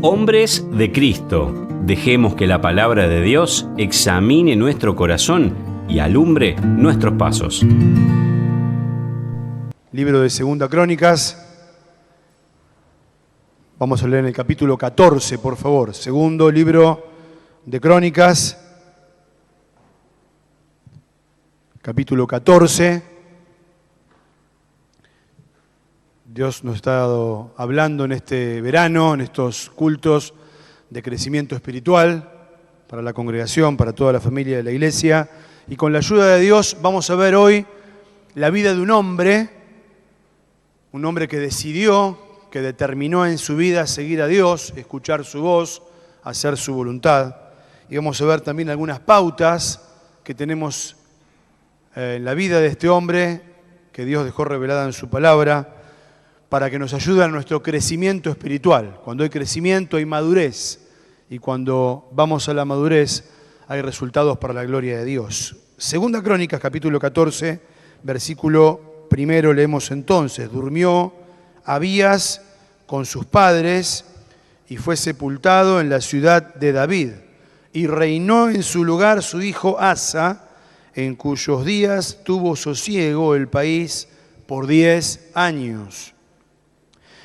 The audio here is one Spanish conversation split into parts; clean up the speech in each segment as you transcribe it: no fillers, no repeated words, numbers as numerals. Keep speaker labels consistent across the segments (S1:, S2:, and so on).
S1: Hombres de Cristo, dejemos que la palabra de Dios examine nuestro corazón y alumbre nuestros pasos.
S2: Libro de Segunda Crónicas. Vamos a leer en el capítulo 14, por favor. Segundo libro de Crónicas, capítulo 14. Dios nos ha estado hablando en este verano, en estos cultos de crecimiento espiritual para la congregación, para toda la familia de la iglesia. Y con la ayuda de Dios vamos a ver hoy la vida de un hombre que decidió, que determinó en su vida seguir a Dios, escuchar su voz, hacer su voluntad. Y vamos a ver también algunas pautas que tenemos en la vida de este hombre, que Dios dejó revelada en su palabra, para que nos ayude a nuestro crecimiento espiritual. Cuando hay crecimiento hay madurez, y cuando vamos a la madurez hay resultados para la gloria de Dios. Segunda Crónicas, capítulo 14, versículo 1, leemos entonces: durmió Abías con sus padres y fue sepultado en la ciudad de David, y reinó en su lugar su hijo Asa, en cuyos días tuvo sosiego el país por 10 años.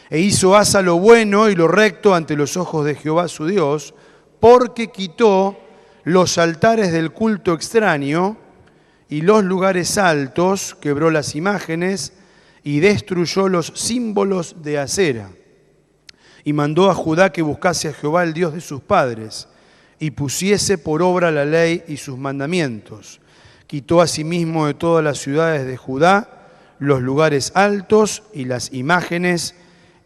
S2: E hizo Asa lo bueno y lo recto ante los ojos de Jehová su Dios, porque quitó los altares del culto extraño y los lugares altos, quebró las imágenes y destruyó los símbolos de Acera. Y mandó a Judá que buscase a Jehová, el Dios de sus padres, y pusiese por obra la ley y sus mandamientos. Quitó asimismo de todas las ciudades de Judá los lugares altos y las imágenes,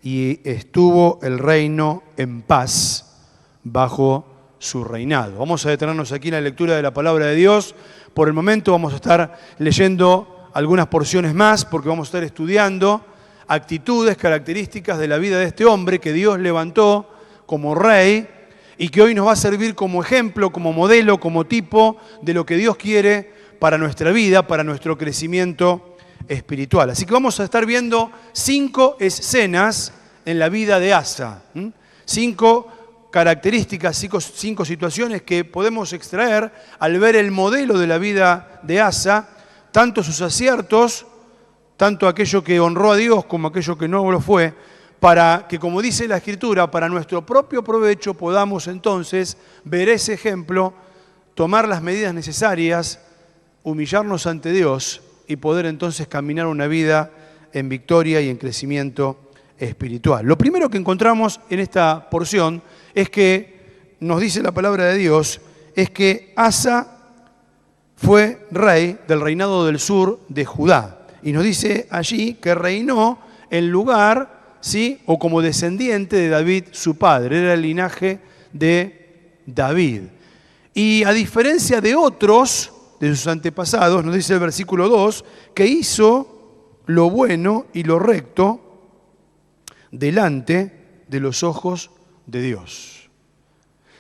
S2: y estuvo el reino en paz bajo su reinado. Vamos a detenernos aquí en la lectura de la palabra de Dios. Por el momento vamos a estar leyendo algunas porciones más, porque vamos a estar estudiando actitudes, características de la vida de este hombre que Dios levantó como rey y que hoy nos va a servir como ejemplo, como modelo, como tipo de lo que Dios quiere para nuestra vida, para nuestro crecimiento espiritual. Así que vamos a estar viendo 5 escenas en la vida de Asa, 5 características, 5 situaciones que podemos extraer al ver el modelo de la vida de Asa, tanto sus aciertos, tanto aquello que honró a Dios como aquello que no lo fue, para que, como dice la Escritura, para nuestro propio provecho podamos entonces ver ese ejemplo, tomar las medidas necesarias, humillarnos ante Dios y poder entonces caminar una vida en victoria y en crecimiento espiritual. Lo primero que encontramos en esta porción es que, nos dice la palabra de Dios, es que Asa fue rey del reinado del sur de Judá. Y nos dice allí que reinó en lugar, ¿sí?, o como descendiente de David, su padre. Era el linaje de David. Y a diferencia de otros de sus antepasados, nos dice el versículo 2, que hizo lo bueno y lo recto delante de los ojos de Dios.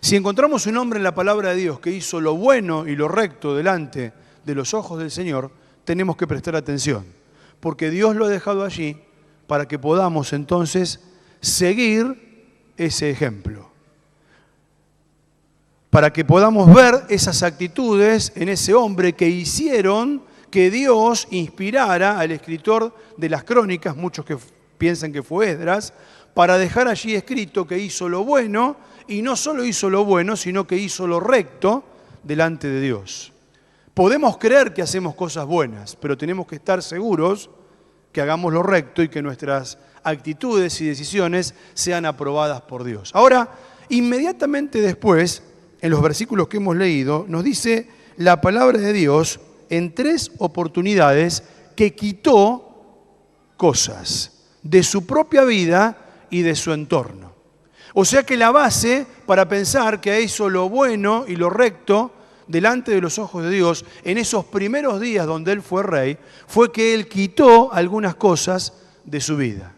S2: Si encontramos un hombre en la palabra de Dios que hizo lo bueno y lo recto delante de los ojos del Señor, tenemos que prestar atención, porque Dios lo ha dejado allí para que podamos entonces seguir ese ejemplo, para que podamos ver esas actitudes en ese hombre que hicieron que Dios inspirara al escritor de las crónicas, muchos que piensan que fue Esdras, para dejar allí escrito que hizo lo bueno, y no solo hizo lo bueno, sino que hizo lo recto delante de Dios. Podemos creer que hacemos cosas buenas, pero tenemos que estar seguros que hagamos lo recto y que nuestras actitudes y decisiones sean aprobadas por Dios. Ahora, inmediatamente después, en los versículos que hemos leído, nos dice la palabra de Dios en 3 oportunidades que quitó cosas de su propia vida y de su entorno. O sea que la base para pensar que hizo lo bueno y lo recto delante de los ojos de Dios en esos primeros días donde él fue rey, fue que él quitó algunas cosas de su vida.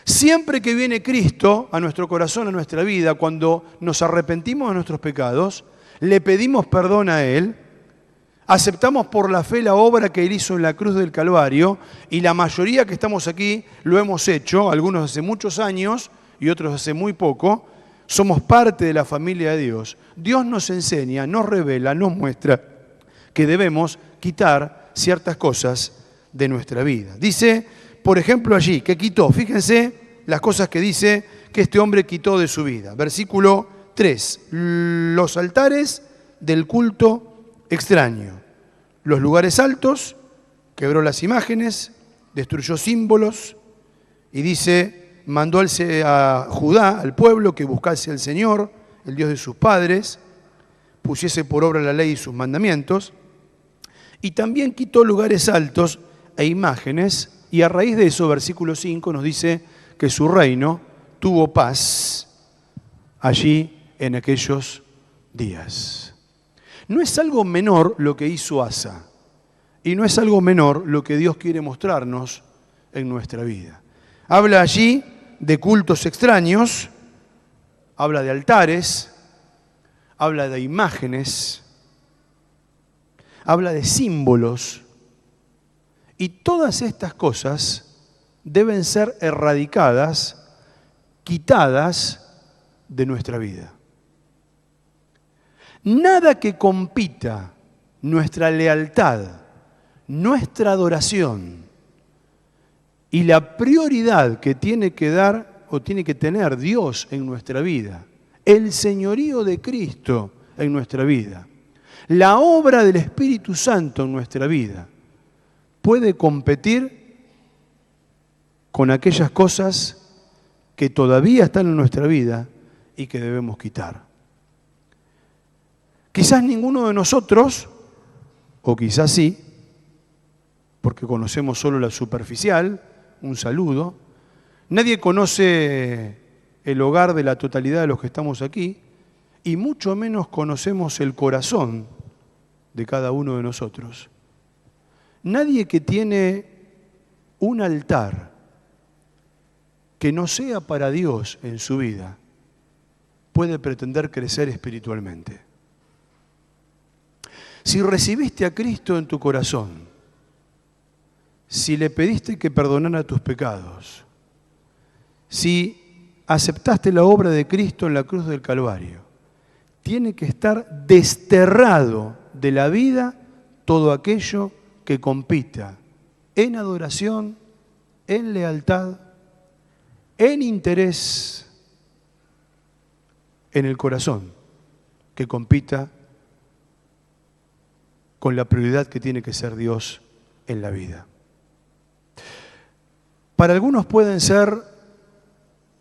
S2: Siempre que viene Cristo a nuestro corazón, a nuestra vida, cuando nos arrepentimos de nuestros pecados, le pedimos perdón a Él, aceptamos por la fe la obra que Él hizo en la cruz del Calvario, y la mayoría que estamos aquí lo hemos hecho, algunos hace muchos años y otros hace muy poco, somos parte de la familia de Dios, Dios nos enseña, nos revela, nos muestra que debemos quitar ciertas cosas de nuestra vida. Dice, por ejemplo, allí, que quitó, fíjense las cosas que dice que este hombre quitó de su vida. Versículo 3, los altares del culto extraño, los lugares altos, quebró las imágenes, destruyó símbolos y dice, mandó a Judá, al pueblo, que buscase al Señor, el Dios de sus padres, pusiese por obra la ley y sus mandamientos, y también quitó lugares altos e imágenes, y a raíz de eso, versículo 5 nos dice que su reino tuvo paz allí en aquellos días. No es algo menor lo que hizo Asa, y no es algo menor lo que Dios quiere mostrarnos en nuestra vida. Habla allí de cultos extraños, habla de altares, habla de imágenes, habla de símbolos, y todas estas cosas deben ser erradicadas, quitadas de nuestra vida. Nada que compita nuestra lealtad, nuestra adoración y la prioridad que tiene que dar o tiene que tener Dios en nuestra vida, el señorío de Cristo en nuestra vida, la obra del Espíritu Santo en nuestra vida, puede competir con aquellas cosas que todavía están en nuestra vida y que debemos quitar. Quizás ninguno de nosotros, o quizás sí, porque conocemos solo la superficial, un saludo. Nadie conoce el hogar de la totalidad de los que estamos aquí, y mucho menos conocemos el corazón de cada uno de nosotros. Nadie que tiene un altar que no sea para Dios en su vida puede pretender crecer espiritualmente. Si recibiste a Cristo en tu corazón, si le pediste que perdonara tus pecados, si aceptaste la obra de Cristo en la cruz del Calvario, tiene que estar desterrado de la vida todo aquello que compita en adoración, en lealtad, en interés, en el corazón, que compita con la prioridad que tiene que ser Dios en la vida. Para algunos pueden ser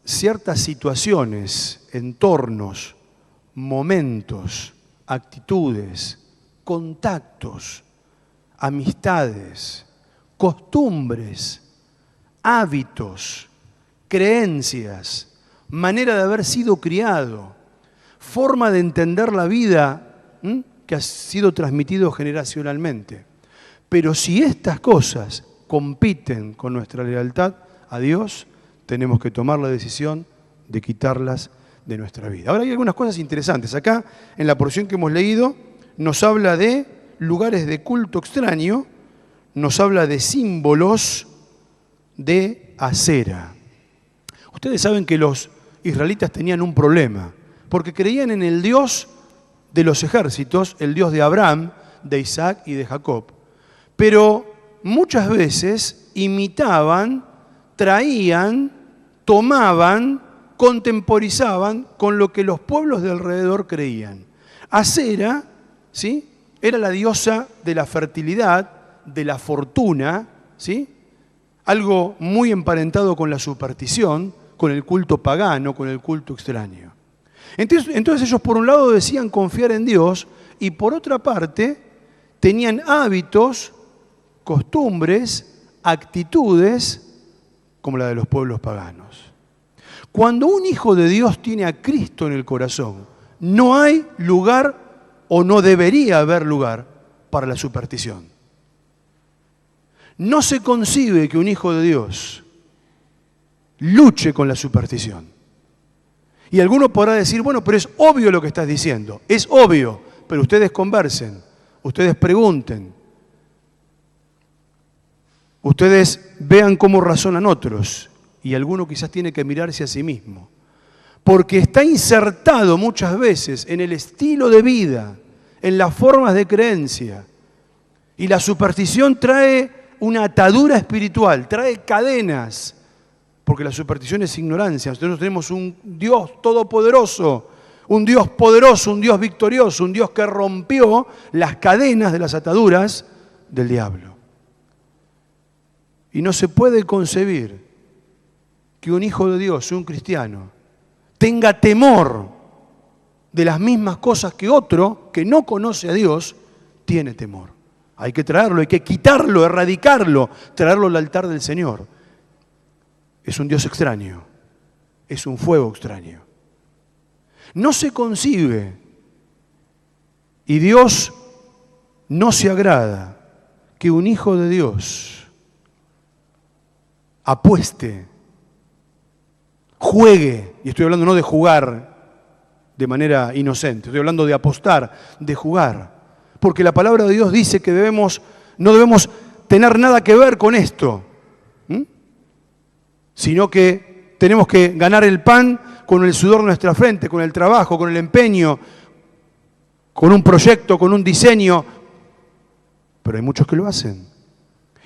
S2: ciertas situaciones, entornos, momentos, actitudes, contactos, amistades, costumbres, hábitos, creencias, manera de haber sido criado, forma de entender la vida que ha sido transmitido generacionalmente. Pero si estas cosas compiten con nuestra lealtad a Dios, tenemos que tomar la decisión de quitarlas de nuestra vida. Ahora hay algunas cosas interesantes. Acá, en la porción que hemos leído, nos habla de lugares de culto extraño, nos habla de símbolos de acera. Ustedes saben que los israelitas tenían un problema, porque creían en el Dios de los ejércitos, el Dios de Abraham, de Isaac y de Jacob. Pero muchas veces imitaban, traían, tomaban, contemporizaban con lo que los pueblos de alrededor creían. Acera, ¿sí?, era la diosa de la fertilidad, de la fortuna, ¿sí?, algo muy emparentado con la superstición, con el culto pagano, con el culto extraño. Entonces ellos por un lado decían confiar en Dios y por otra parte tenían hábitos, costumbres, actitudes como la de los pueblos paganos. Cuando un hijo de Dios tiene a Cristo en el corazón, no hay lugar o no debería haber lugar para la superstición. No se concibe que un hijo de Dios luche con la superstición. Y alguno podrá decir, bueno, pero es obvio lo que estás diciendo. Es obvio, pero ustedes conversen, ustedes pregunten, ustedes vean cómo razonan otros. Y alguno quizás tiene que mirarse a sí mismo. porque está insertado muchas veces en el estilo de vida, en las formas de creencia. Y la superstición trae una atadura espiritual, trae cadenas, porque la superstición es ignorancia. Nosotros tenemos un Dios todopoderoso, un Dios poderoso, un Dios victorioso, un Dios que rompió las cadenas de las ataduras del diablo. Y no se puede concebir que un hijo de Dios, un cristiano, tenga temor de las mismas cosas que otro que no conoce a Dios tiene temor. Hay que traerlo, hay que quitarlo, erradicarlo, traerlo al altar del Señor. Es un Dios extraño, es un fuego extraño. No se concibe y Dios no se agrada que un hijo de Dios apueste, juegue, y estoy hablando no de jugar de manera inocente, estoy hablando de apostar, de jugar. Porque la palabra de Dios dice que no debemos tener nada que ver con esto, sino que tenemos que ganar el pan con el sudor de nuestra frente, con el trabajo, con el empeño, con un proyecto, con un diseño. Pero hay muchos que lo hacen.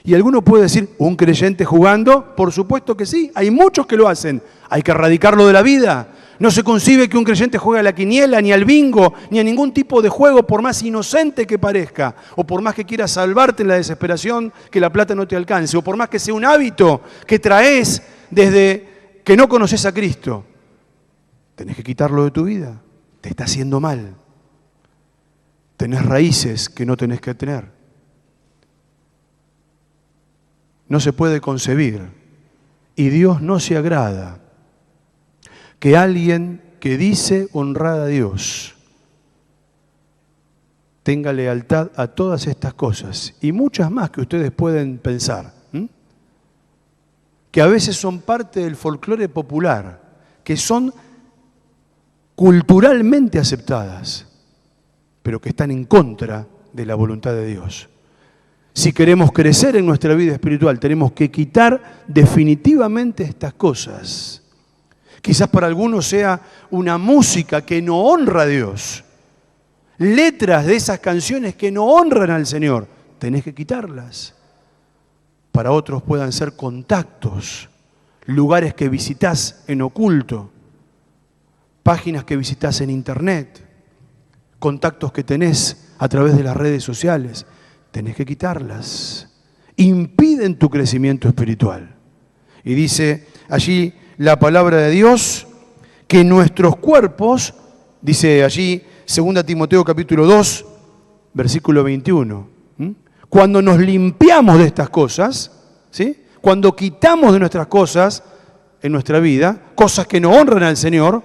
S2: Y alguno puede decir, ¿un creyente jugando? Por supuesto que sí, hay muchos que lo hacen. Hay que erradicarlo de la vida. No se concibe que un creyente juegue a la quiniela, ni al bingo, ni a ningún tipo de juego, por más inocente que parezca, o por más que quieras salvarte en la desesperación, que la plata no te alcance, o por más que sea un hábito que traes desde que no conoces a Cristo. Tenés que quitarlo de tu vida. Te está haciendo mal. Tenés raíces que no tenés que tener. No se puede concebir, y Dios no se agrada, que alguien que dice honrar a Dios tenga lealtad a todas estas cosas y muchas más que ustedes pueden pensar, que a veces son parte del folclore popular, que son culturalmente aceptadas, pero que están en contra de la voluntad de Dios. Si queremos crecer en nuestra vida espiritual, tenemos que quitar definitivamente estas cosas. Quizás para algunos sea una música que no honra a Dios. Letras de esas canciones que no honran al Señor. Tenés que quitarlas. Para otros puedan ser contactos, lugares que visitás en oculto, páginas que visitás en internet, contactos que tenés a través de las redes sociales. Tenés que quitarlas. Impiden tu crecimiento espiritual. Y dice allí la palabra de Dios, que nuestros cuerpos, dice allí 2 Timoteo capítulo 2, versículo 21, cuando nos limpiamos de estas cosas, ¿sí? Cuando quitamos de nuestras cosas en nuestra vida, cosas que no honran al Señor,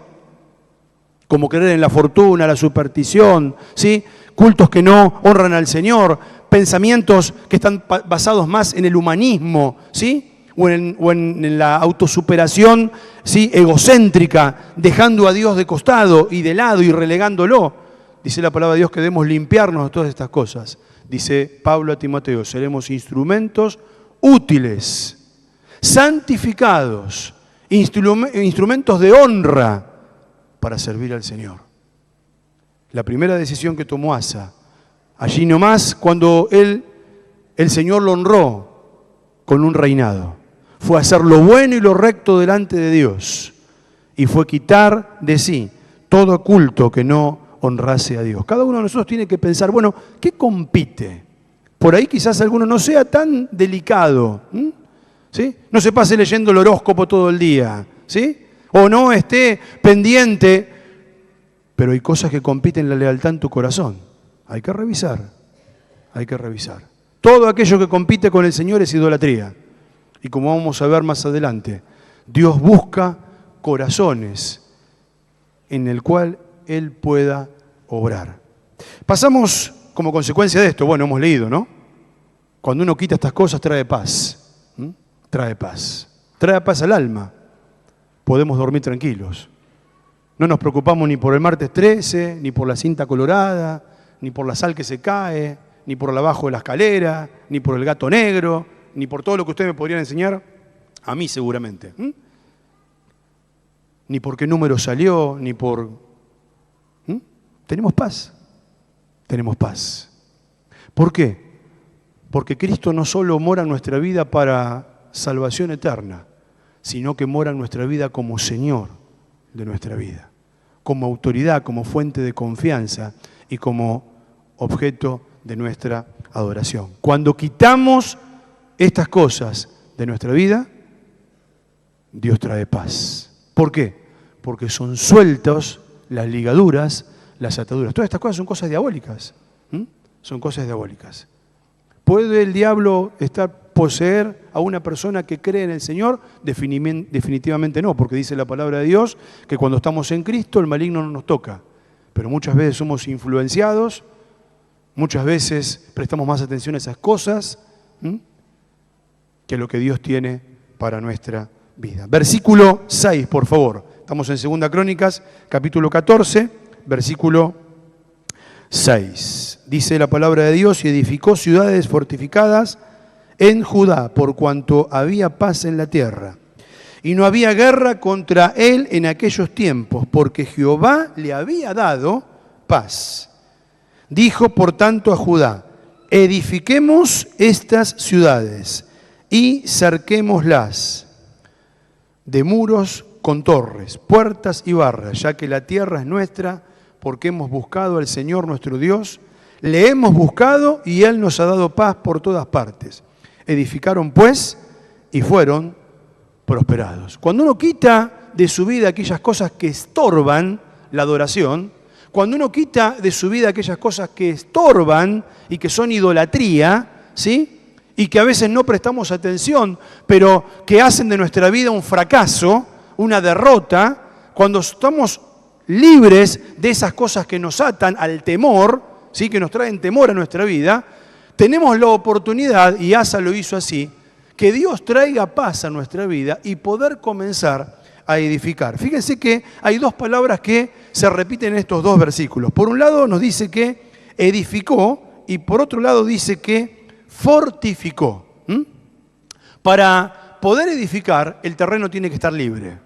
S2: como creer en la fortuna, la superstición, ¿sí? Cultos que no honran al Señor, pensamientos que están basados más en el humanismo, ¿sí? O en la autosuperación, ¿sí? Egocéntrica, dejando a Dios de costado y de lado y relegándolo. Dice la palabra de Dios que debemos limpiarnos de todas estas cosas. Dice Pablo a Timoteo, seremos instrumentos útiles, santificados, instrumentos de honra para servir al Señor. La primera decisión que tomó Asa, allí nomás cuando el Señor lo honró con un reinado, fue hacer lo bueno y lo recto delante de Dios y fue quitar de sí todo culto que no honrase a Dios. Cada uno de nosotros tiene que pensar, bueno, ¿qué compite? Por ahí quizás alguno no sea tan delicado, ¿sí? No se pase leyendo el horóscopo todo el día, ¿sí? O no esté pendiente, pero hay cosas que compiten la lealtad en tu corazón. Hay que revisar, hay que revisar. Todo aquello que compite con el Señor es idolatría. Y como vamos a ver más adelante, Dios busca corazones en el cual Él pueda obrar. Pasamos como consecuencia de esto, bueno, hemos leído, ¿no? Cuando uno quita estas cosas trae paz, trae paz al alma. Podemos dormir tranquilos. No nos preocupamos ni por el martes 13, ni por la cinta colorada, ni por la sal que se cae, ni por el abajo de la escalera, ni por el gato negro, ni por todo lo que ustedes me podrían enseñar, a mí seguramente. ni por qué número salió, ni por... Tenemos paz. Tenemos paz. ¿Por qué? Porque Cristo no solo mora en nuestra vida para salvación eterna, sino que mora en nuestra vida como Señor de nuestra vida, como autoridad, como fuente de confianza y como objeto de nuestra adoración. Cuando quitamos estas cosas de nuestra vida, Dios trae paz. ¿Por qué? Porque son sueltos las ligaduras, las ataduras. Todas estas cosas son cosas diabólicas. Son cosas diabólicas. ¿Puede el diablo poseer a una persona que cree en el Señor? Definitivamente no, porque dice la palabra de Dios que cuando estamos en Cristo el maligno no nos toca. Pero muchas veces somos influenciados, muchas veces prestamos más atención a esas cosas que lo que Dios tiene para nuestra vida. Versículo 6, por favor. Estamos en 2 Crónicas, capítulo 14, versículo 6. Dice la palabra de Dios: y edificó ciudades fortificadas en Judá, por cuanto había paz en la tierra. Y no había guerra contra él en aquellos tiempos, porque Jehová le había dado paz. Dijo por tanto a Judá: edifiquemos estas ciudades y cerquémoslas de muros con torres, puertas y barras, ya que la tierra es nuestra, porque hemos buscado al Señor nuestro Dios, le hemos buscado y Él nos ha dado paz por todas partes. Edificaron pues y fueron prosperados. Cuando uno quita de su vida aquellas cosas que estorban la adoración, cuando uno quita de su vida aquellas cosas que estorban y que son idolatría, ¿sí?, y que a veces no prestamos atención, pero que hacen de nuestra vida un fracaso, una derrota, cuando estamos libres de esas cosas que nos atan al temor, ¿sí?, que nos traen temor a nuestra vida, tenemos la oportunidad, y Asa lo hizo así, que Dios traiga paz a nuestra vida y poder comenzar a edificar. Fíjense que hay dos palabras que se repiten en estos dos versículos. Por un lado nos dice que edificó y por otro lado dice que fortificó. Para poder edificar, el terreno tiene que estar libre.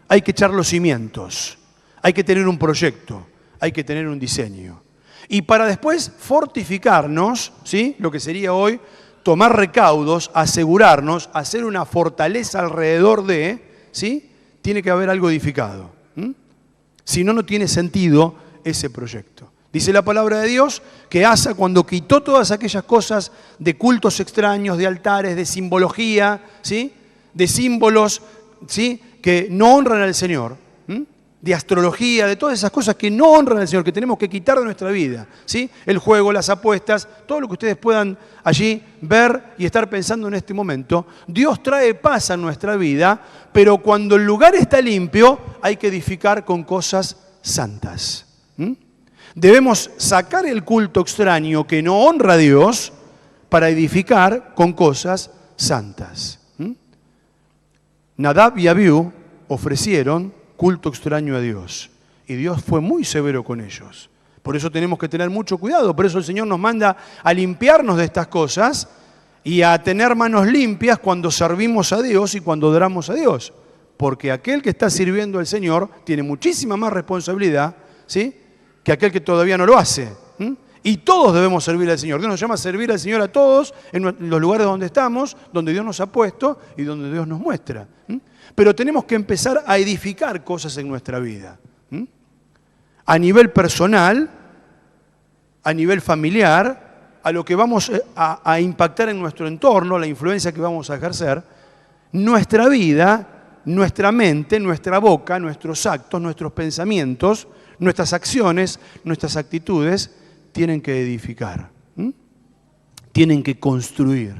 S2: Hay que echar los cimientos, hay que tener un proyecto, hay que tener un diseño. Y para después fortificarnos, ¿sí?, lo que sería hoy tomar recaudos, asegurarnos, hacer una fortaleza alrededor de, ¿sí?, tiene que haber algo edificado. Si no, no tiene sentido ese proyecto. Dice la palabra de Dios que Asa, cuando quitó todas aquellas cosas de cultos extraños, de altares, de simbología, ¿sí?, de símbolos, ¿sí?, que no honran al Señor, de astrología, de todas esas cosas que no honran al Señor, que tenemos que quitar de nuestra vida, ¿sí?, el juego, las apuestas, todo lo que ustedes puedan allí ver y estar pensando en este momento. Dios trae paz a nuestra vida, pero cuando el lugar está limpio, hay que edificar con cosas santas. Debemos sacar el culto extraño que no honra a Dios para edificar con cosas santas. Nadab y Abiú ofrecieron culto extraño a Dios y Dios fue muy severo con ellos. Por eso tenemos que tener mucho cuidado, por eso el Señor nos manda a limpiarnos de estas cosas y a tener manos limpias cuando servimos a Dios y cuando adoramos a Dios. Porque aquel que está sirviendo al Señor tiene muchísima más responsabilidad, ¿sí?, que aquel que todavía no lo hace. Y todos debemos servir al Señor. Dios nos llama a servir al Señor a todos en los lugares donde estamos, donde Dios nos ha puesto y donde Dios nos muestra. Pero tenemos que empezar a edificar cosas en nuestra vida. A nivel personal, a nivel familiar, a lo que vamos a impactar en nuestro entorno, la influencia que vamos a ejercer, nuestra vida, nuestra mente, nuestra boca, nuestros actos, nuestros pensamientos, nuestras acciones, nuestras actitudes tienen que edificar, tienen que construir,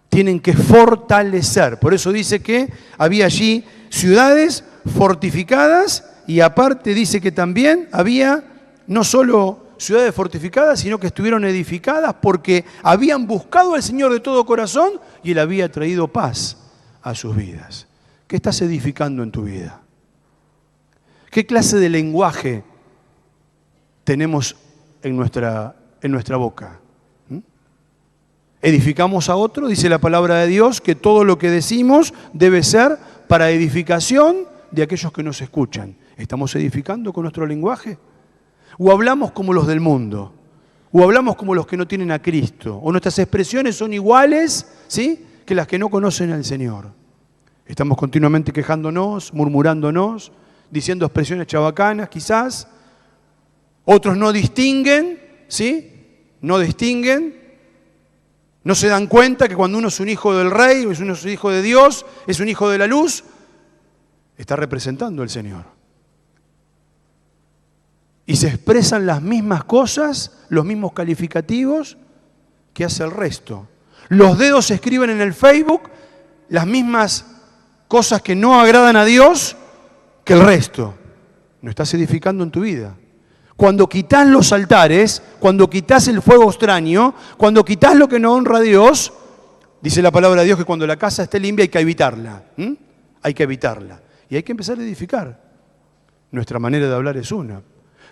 S2: tienen que fortalecer. Por eso dice que había allí ciudades fortificadas y aparte dice que también había no solo ciudades fortificadas, sino que estuvieron edificadas porque habían buscado al Señor de todo corazón y Él había traído paz a sus vidas. ¿Qué estás edificando en tu vida? ¿Qué clase de lenguaje tenemos en nuestra boca? ¿Edificamos a otro? Dice la palabra de Dios que todo lo que decimos debe ser para edificación de aquellos que nos escuchan. ¿Estamos edificando con nuestro lenguaje? ¿O hablamos como los del mundo? ¿O hablamos como los que no tienen a Cristo? ¿O nuestras expresiones son iguales, ¿sí?, que las que no conocen al Señor? Estamos continuamente quejándonos, murmurándonos, diciendo expresiones chabacanas quizás. Otros no distinguen, ¿sí? No distinguen. No se dan cuenta que cuando uno es un hijo del Rey, o es un hijo de Dios, es un hijo de la luz, está representando al Señor. Y se expresan las mismas cosas, los mismos calificativos que hace el resto. Los dedos escriben en el Facebook las mismas cosas que no agradan a Dios que el resto. No estás edificando en tu vida. Cuando quitas los altares, cuando quitas el fuego extraño, cuando quitas lo que no honra a Dios, dice la palabra de Dios que cuando la casa esté limpia hay que evitarla. Hay que evitarla. Y hay que empezar a edificar. Nuestra manera de hablar es una.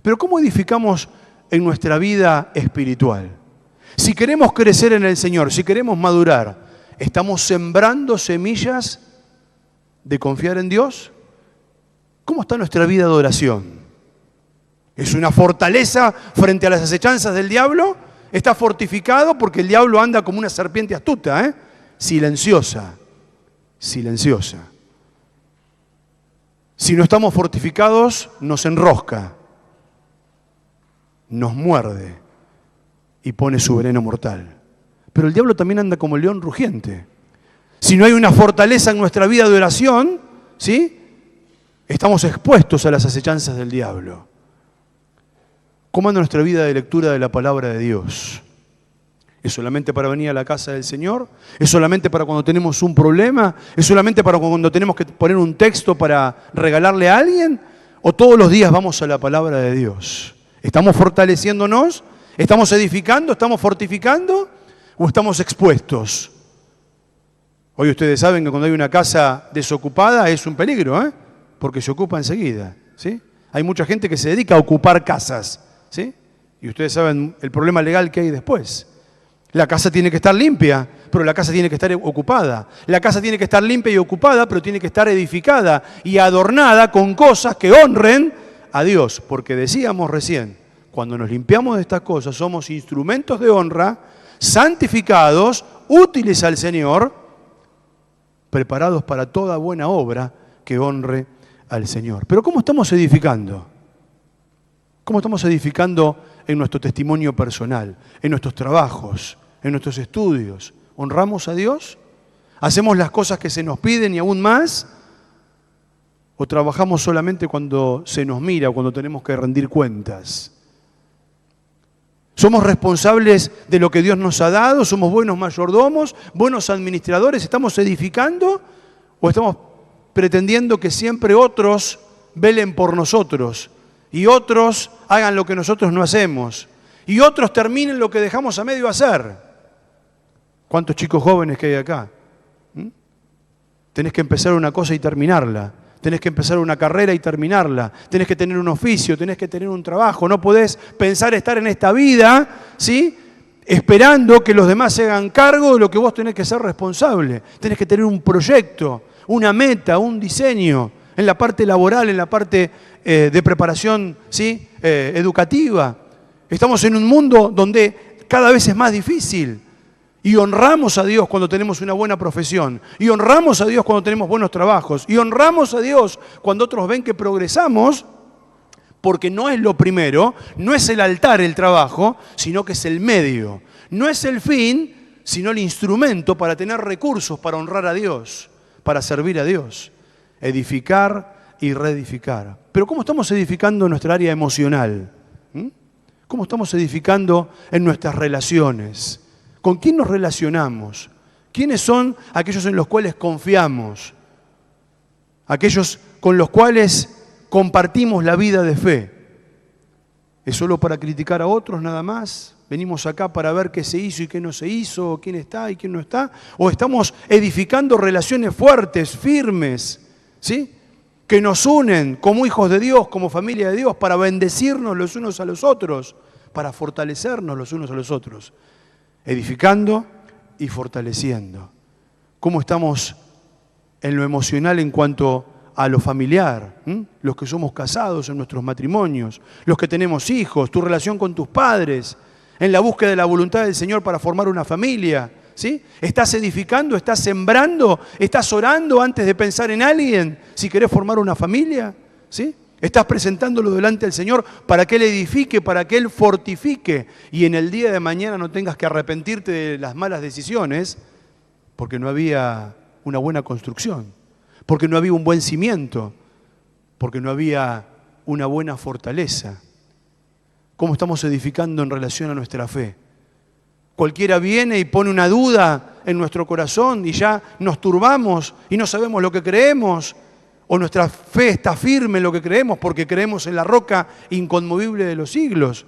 S2: Pero ¿cómo edificamos en nuestra vida espiritual? Si queremos crecer en el Señor, si queremos madurar, ¿estamos sembrando semillas de confiar en Dios? ¿Cómo está nuestra vida de oración? ¿Es una fortaleza frente a las acechanzas del diablo? Está fortificado porque el diablo anda como una serpiente astuta, silenciosa, silenciosa. Si no estamos fortificados, nos enrosca, nos muerde y pone su veneno mortal. Pero el diablo también anda como el león rugiente. Si no hay una fortaleza en nuestra vida de oración, ¿sí?, estamos expuestos a las acechanzas del diablo. ¿Cómo anda nuestra vida de lectura de la palabra de Dios? ¿Es solamente para venir a la casa del Señor? ¿Es solamente para cuando tenemos un problema? ¿Es solamente para cuando tenemos que poner un texto para regalarle a alguien? ¿O todos los días vamos a la palabra de Dios? ¿Estamos fortaleciéndonos? ¿Estamos edificando? ¿Estamos fortificando? ¿O estamos expuestos? Hoy ustedes saben que cuando hay una casa desocupada es un peligro, porque se ocupa enseguida, ¿sí? Hay mucha gente que se dedica a ocupar casas, ¿sí? Y ustedes saben el problema legal que hay después. La casa tiene que estar limpia, pero la casa tiene que estar ocupada. La casa tiene que estar limpia y ocupada, pero tiene que estar edificada y adornada con cosas que honren a Dios. Porque decíamos recién, cuando nos limpiamos de estas cosas, somos instrumentos de honra, santificados, útiles al Señor, preparados para toda buena obra que honre al Señor. Pero ¿cómo estamos edificando? ¿Cómo estamos edificando en nuestro testimonio personal, en nuestros trabajos, en nuestros estudios? ¿Honramos a Dios? ¿Hacemos las cosas que se nos piden y aún más? ¿O trabajamos solamente cuando se nos mira o cuando tenemos que rendir cuentas? ¿Somos responsables de lo que Dios nos ha dado? ¿Somos buenos mayordomos, buenos administradores? ¿Estamos edificando o estamos pretendiendo que siempre otros velen por nosotros y otros hagan lo que nosotros no hacemos y otros terminen lo que dejamos a medio hacer? ¿Cuántos chicos jóvenes que hay acá? Tenés que empezar una cosa y terminarla. Tenés que empezar una carrera y terminarla. Tenés que tener un oficio, tenés que tener un trabajo. No podés pensar estar en esta vida, ¿sí?, esperando que los demás se hagan cargo de lo que vos tenés que ser responsable. Tenés que tener un proyecto, una meta, un diseño, en la parte laboral, en la parte de preparación, ¿sí?, educativa. Estamos en un mundo donde cada vez es más difícil. Y honramos a Dios cuando tenemos una buena profesión. Y honramos a Dios cuando tenemos buenos trabajos. Y honramos a Dios cuando otros ven que progresamos, porque no es lo primero, no es el altar el trabajo, sino que es el medio. No es el fin, sino el instrumento para tener recursos, para honrar a Dios, para servir a Dios. Edificar y reedificar. Pero ¿cómo estamos edificando en nuestra área emocional? ¿Cómo estamos edificando en nuestras relaciones? ¿Con quién nos relacionamos? ¿Quiénes son aquellos en los cuales confiamos? Aquellos con los cuales compartimos la vida de fe. ¿Es solo para criticar a otros nada más? ¿Venimos acá para ver qué se hizo y qué no se hizo? ¿O quién está y quién no está? ¿O estamos edificando relaciones fuertes, firmes, ¿sí?, que nos unen como hijos de Dios, como familia de Dios, para bendecirnos los unos a los otros, para fortalecernos los unos a los otros? Edificando y fortaleciendo. ¿Cómo estamos en lo emocional en cuanto a lo familiar, los que somos casados en nuestros matrimonios, los que tenemos hijos, tu relación con tus padres, en la búsqueda de la voluntad del Señor para formar una familia, ¿sí? ¿Estás edificando, estás sembrando, estás orando antes de pensar en alguien si querés formar una familia? ¿Sí? Estás presentándolo delante del Señor para que Él edifique, para que Él fortifique y en el día de mañana no tengas que arrepentirte de las malas decisiones porque no había una buena construcción, porque no había un buen cimiento, porque no había una buena fortaleza. ¿Cómo estamos edificando en relación a nuestra fe? Cualquiera viene y pone una duda en nuestro corazón y ya nos turbamos y no sabemos lo que creemos, o nuestra fe está firme en lo que creemos porque creemos en la roca inconmovible de los siglos.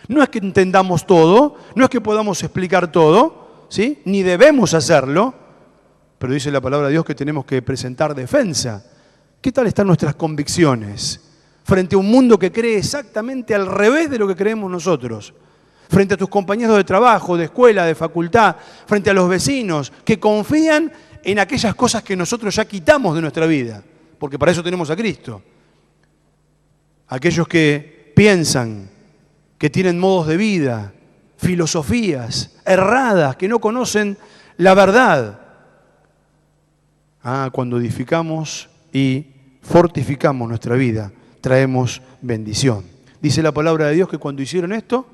S2: No es que entendamos todo, no es que podamos explicar todo, ¿sí? Ni debemos hacerlo, pero dice la palabra de Dios que tenemos que presentar defensa. ¿Qué tal están nuestras convicciones frente a un mundo que cree exactamente al revés de lo que creemos nosotros? Frente a tus compañeros de trabajo, de escuela, de facultad, frente a los vecinos que confían en aquellas cosas que nosotros ya quitamos de nuestra vida, porque para eso tenemos a Cristo. Aquellos que piensan, que tienen modos de vida, filosofías erradas, que no conocen la verdad. Cuando edificamos y fortificamos nuestra vida, traemos bendición. Dice la palabra de Dios que cuando hicieron esto,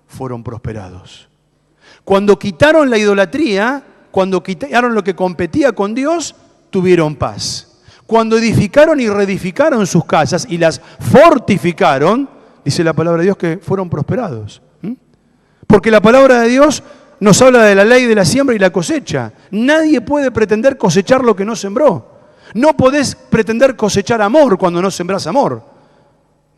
S2: fueron prosperados. Cuando quitaron la idolatría, cuando quitaron lo que competía con Dios, tuvieron paz. Cuando edificaron y reedificaron sus casas y las fortificaron, dice la palabra de Dios que fueron prosperados. Porque la palabra de Dios nos habla de la ley de la siembra y la cosecha. Nadie puede pretender cosechar lo que no sembró. No podés pretender cosechar amor cuando no sembrás amor.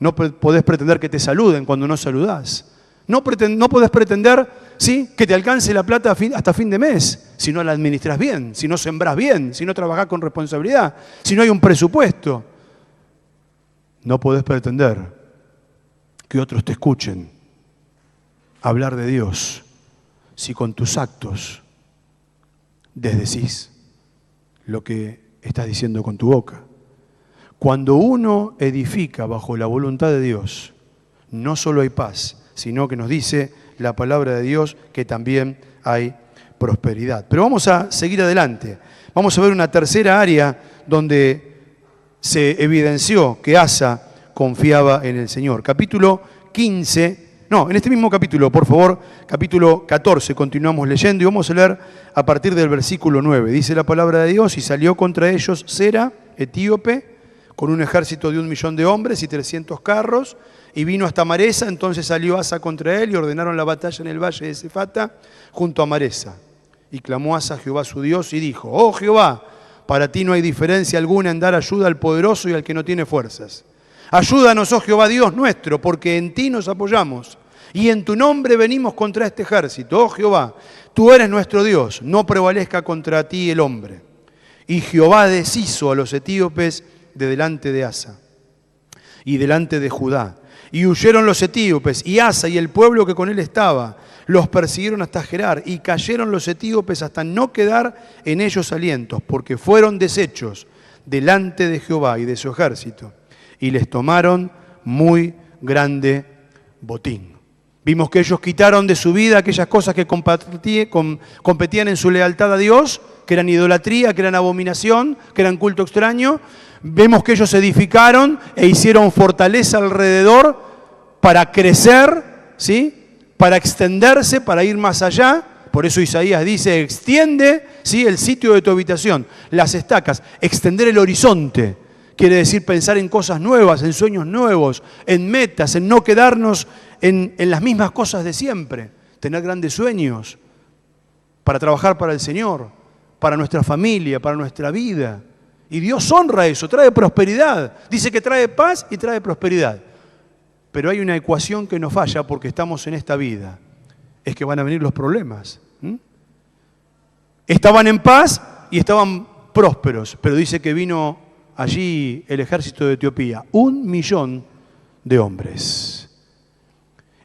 S2: No podés pretender que te saluden cuando no saludás. No podés pretender, ¿sí?, que te alcance la plata hasta fin de mes si no la administras bien, si no sembrás bien, si no trabajás con responsabilidad, si no hay un presupuesto. No podés pretender que otros te escuchen hablar de Dios si con tus actos desdecís lo que estás diciendo con tu boca. Cuando uno edifica bajo la voluntad de Dios, no solo hay paz, sino que nos dice la palabra de Dios que también hay prosperidad. Pero vamos a seguir adelante. Vamos a ver una tercera área donde se evidenció que Asa confiaba en el Señor. Capítulo 15, en este mismo capítulo, por favor, capítulo 14, continuamos leyendo y vamos a leer a partir del versículo 9. Dice la palabra de Dios, y salió contra ellos Sera, etíope, con un ejército de 1.000.000 de hombres y 300 carros, y vino hasta Maresa. Entonces salió Asa contra él y ordenaron la batalla en el valle de Sefata junto a Maresa. Y clamó Asa a Jehová su Dios y dijo: Oh Jehová, para ti no hay diferencia alguna en dar ayuda al poderoso y al que no tiene fuerzas. Ayúdanos, oh Jehová Dios nuestro, porque en ti nos apoyamos y en tu nombre venimos contra este ejército. Oh Jehová, tú eres nuestro Dios, no prevalezca contra ti el hombre. Y Jehová deshizo a los etíopes de delante de Asa y delante de Judá. Y huyeron los etíopes, y Asa y el pueblo que con él estaba los persiguieron hasta Gerar, y cayeron los etíopes hasta no quedar en ellos alientos, porque fueron deshechos delante de Jehová y de su ejército, y les tomaron muy grande botín. Vimos que ellos quitaron de su vida aquellas cosas que competían en su lealtad a Dios, que eran idolatría, que eran abominación, que eran culto extraño. Vemos que ellos edificaron e hicieron fortaleza alrededor para crecer, ¿sí?, para extenderse, para ir más allá. Por eso Isaías dice: extiende, ¿sí?, el sitio de tu habitación, las estacas, extender el horizonte. Quiere decir pensar en cosas nuevas, en sueños nuevos, en metas, en no quedarnos en las mismas cosas de siempre. Tener grandes sueños para trabajar para el Señor, para nuestra familia, para nuestra vida. Y Dios honra eso, trae prosperidad. Dice que trae paz y trae prosperidad. Pero hay una ecuación que nos falla porque estamos en esta vida. Es que van a venir los problemas. Estaban en paz y estaban prósperos, pero dice que vino allí el ejército de Etiopía, 1.000.000 de hombres.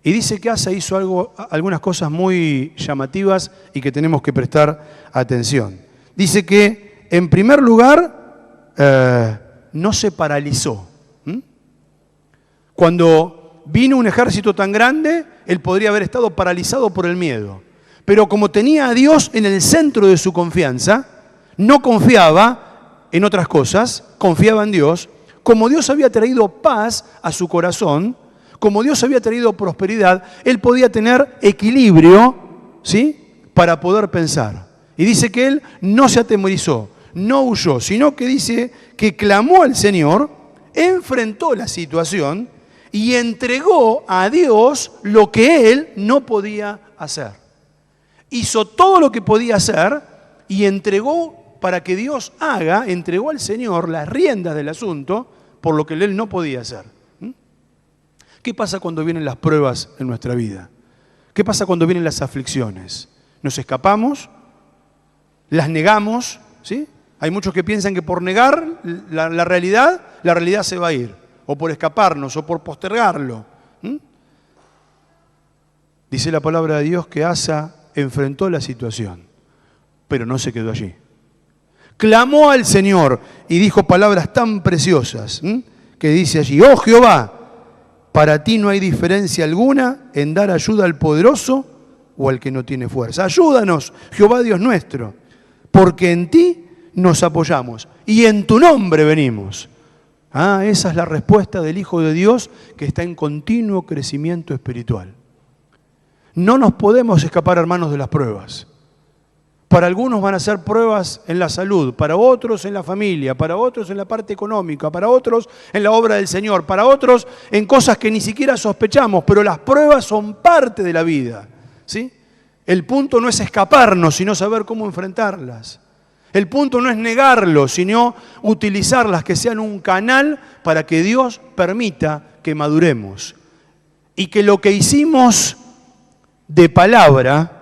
S2: Y dice que Asa hizo algunas cosas muy llamativas y que tenemos que prestar atención. Dice que, en primer lugar, no se paralizó. Cuando vino un ejército tan grande, él podría haber estado paralizado por el miedo. Pero como tenía a Dios en el centro de su confianza, no confiaba en otras cosas, confiaba en Dios. Como Dios había traído paz a su corazón, como Dios había traído prosperidad, él podía tener equilibrio, ¿sí?, para poder pensar. Y dice que él no se atemorizó, no huyó, sino que dice que clamó al Señor, enfrentó la situación y entregó a Dios lo que él no podía hacer. Hizo todo lo que podía hacer y entregó para que Dios haga, entregó al Señor las riendas del asunto por lo que él no podía hacer. ¿Qué pasa cuando vienen las pruebas en nuestra vida? ¿Qué pasa cuando vienen las aflicciones? ¿Nos escapamos? ¿Las negamos? ¿Sí? Hay muchos que piensan que por negar la realidad se va a ir. O por escaparnos, o por postergarlo. Dice la palabra de Dios que Asa enfrentó la situación, pero no se quedó allí. Clamó al Señor y dijo palabras tan preciosas, que dice allí: oh Jehová, para ti no hay diferencia alguna en dar ayuda al poderoso o al que no tiene fuerza. Ayúdanos, Jehová Dios nuestro, porque en ti nos apoyamos y en tu nombre venimos. Esa es la respuesta del Hijo de Dios que está en continuo crecimiento espiritual. No nos podemos escapar, hermanos, de las pruebas. Para algunos van a ser pruebas en la salud, para otros en la familia, para otros en la parte económica, para otros en la obra del Señor, para otros en cosas que ni siquiera sospechamos, pero las pruebas son parte de la vida, ¿sí? El punto no es escaparnos, sino saber cómo enfrentarlas. El punto no es negarlo, sino utilizarlas, que sean un canal para que Dios permita que maduremos. Y que lo que hicimos de palabra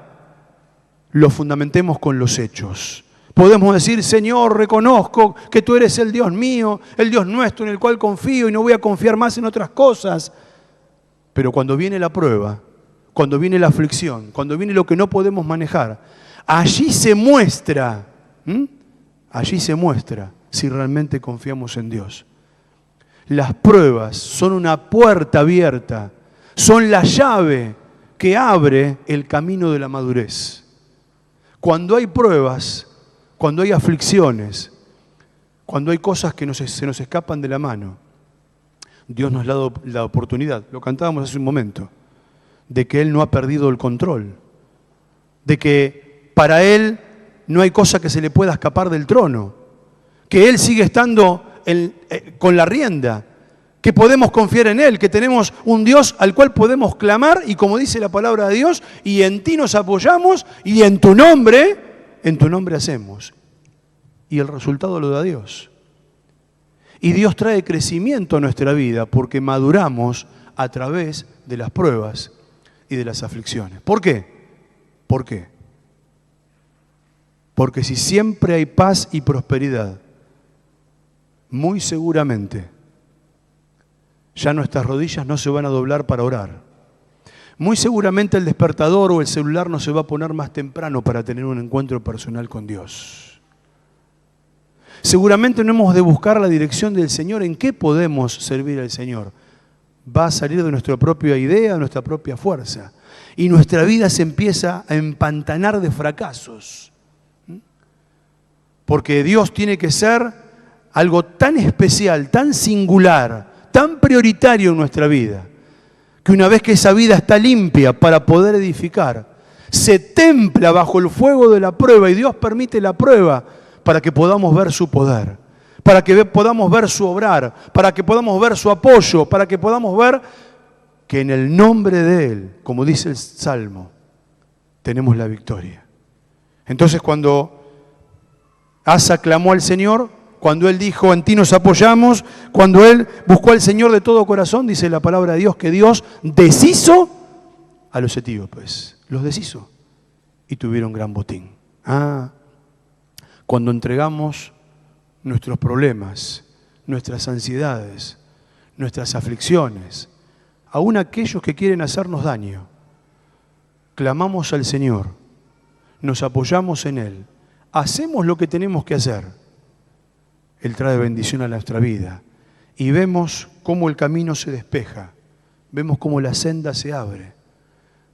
S2: lo fundamentemos con los hechos. Podemos decir: Señor, reconozco que tú eres el Dios mío, el Dios nuestro en el cual confío y no voy a confiar más en otras cosas. Pero cuando viene la prueba, cuando viene la aflicción, cuando viene lo que no podemos manejar, allí se muestra si realmente confiamos en Dios. Las pruebas son una puerta abierta, son la llave que abre el camino de la madurez. Cuando hay pruebas, cuando hay aflicciones, cuando hay cosas que se nos escapan de la mano, Dios nos ha dado la oportunidad, lo cantábamos hace un momento, de que Él no ha perdido el control, de que para Él no hay cosa que se le pueda escapar del trono, que Él sigue estando con la rienda, que podemos confiar en Él, que tenemos un Dios al cual podemos clamar y, como dice la palabra de Dios, y en ti nos apoyamos y en tu nombre hacemos. Y el resultado lo da Dios. Y Dios trae crecimiento a nuestra vida porque maduramos a través de las pruebas y de las aflicciones. ¿Por qué? ¿Por qué? Porque si siempre hay paz y prosperidad, muy seguramente ya nuestras rodillas no se van a doblar para orar. Muy seguramente el despertador o el celular no se va a poner más temprano para tener un encuentro personal con Dios. Seguramente no hemos de buscar la dirección del Señor en qué podemos servir al Señor. Va a salir de nuestra propia idea, de nuestra propia fuerza. Y nuestra vida se empieza a empantanar de fracasos. Porque Dios tiene que ser algo tan especial, tan singular, tan prioritario en nuestra vida, que una vez que esa vida está limpia para poder edificar, se templa bajo el fuego de la prueba y Dios permite la prueba para que podamos ver su poder, para que podamos ver su obrar, para que podamos ver su apoyo, para que podamos ver que en el nombre de Él, como dice el Salmo, tenemos la victoria. Entonces, cuando Asa clamó al Señor, cuando él dijo: en ti nos apoyamos, cuando él buscó al Señor de todo corazón, dice la palabra de Dios que Dios deshizo a los etíopes. Los deshizo y tuvieron gran botín. Cuando entregamos nuestros problemas, nuestras ansiedades, nuestras aflicciones, aún aquellos que quieren hacernos daño, clamamos al Señor, nos apoyamos en Él, hacemos lo que tenemos que hacer. Él trae bendición a nuestra vida. Y vemos cómo el camino se despeja, vemos cómo la senda se abre,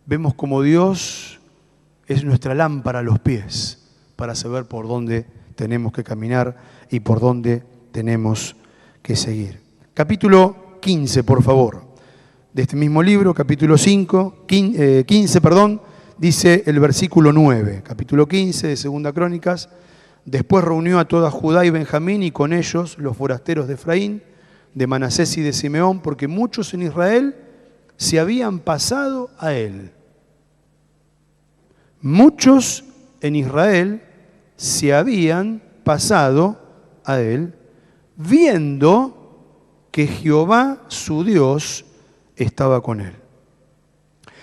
S2: vemos cómo Dios es nuestra lámpara a los pies para saber por dónde tenemos que caminar y por dónde tenemos que seguir. Capítulo 15, por favor, de este mismo libro, capítulo 15, dice el versículo 9, capítulo 15 de Segunda Crónicas. Después reunió a toda Judá y Benjamín y con ellos los forasteros de Efraín, de Manasés y de Simeón, porque muchos en Israel se habían pasado a él. Muchos en Israel se habían pasado a él, viendo que Jehová, su Dios, estaba con él.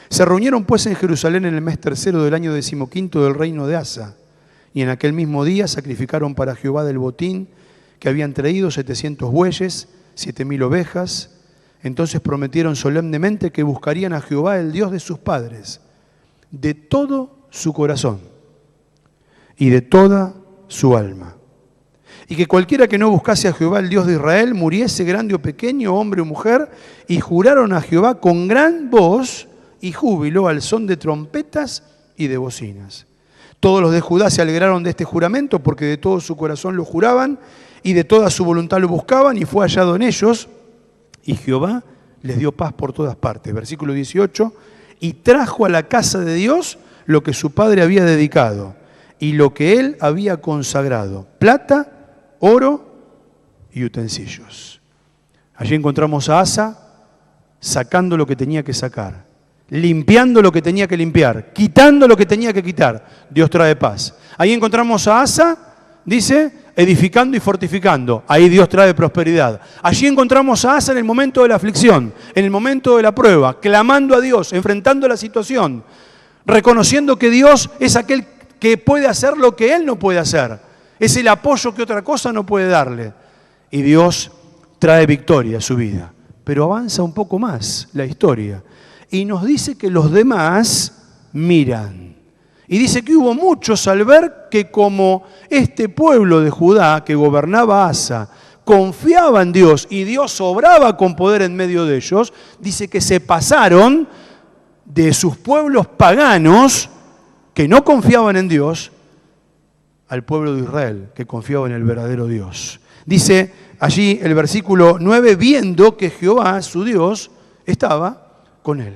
S2: Se reunieron pues en Jerusalén en el mes tercero del año 15 del reino de Asa, y en aquel mismo día sacrificaron para Jehová del botín que habían traído 700 bueyes, 7,000 ovejas. Entonces prometieron solemnemente que buscarían a Jehová, el Dios de sus padres, de todo su corazón y de toda su alma. Y que cualquiera que no buscase a Jehová, el Dios de Israel, muriese grande o pequeño, hombre o mujer, y juraron a Jehová con gran voz y júbilo al son de trompetas y de bocinas. Todos los de Judá se alegraron de este juramento porque de todo su corazón lo juraban y de toda su voluntad lo buscaban, y fue hallado en ellos, y Jehová les dio paz por todas partes. Versículo 18, y trajo a la casa de Dios lo que su padre había dedicado y lo que él había consagrado, plata, oro y utensilios. Allí encontramos a Asa sacando lo que tenía que sacar, limpiando lo que tenía que limpiar, quitando lo que tenía que quitar. Dios trae paz. Ahí encontramos a Asa, dice, edificando y fortificando. Ahí Dios trae prosperidad. Allí encontramos a Asa en el momento de la aflicción, en el momento de la prueba, clamando a Dios, enfrentando la situación, reconociendo que Dios es aquel que puede hacer lo que Él no puede hacer. Es el apoyo que otra cosa no puede darle. Y Dios trae victoria a su vida. Pero avanza un poco más la historia. Y nos dice que los demás miran. Y dice que hubo muchos al ver que como este pueblo de Judá que gobernaba Asa confiaba en Dios y Dios obraba con poder en medio de ellos, dice que se pasaron de sus pueblos paganos que no confiaban en Dios al pueblo de Israel que confiaba en el verdadero Dios. Dice allí el versículo 9, viendo que Jehová, su Dios, estaba con él.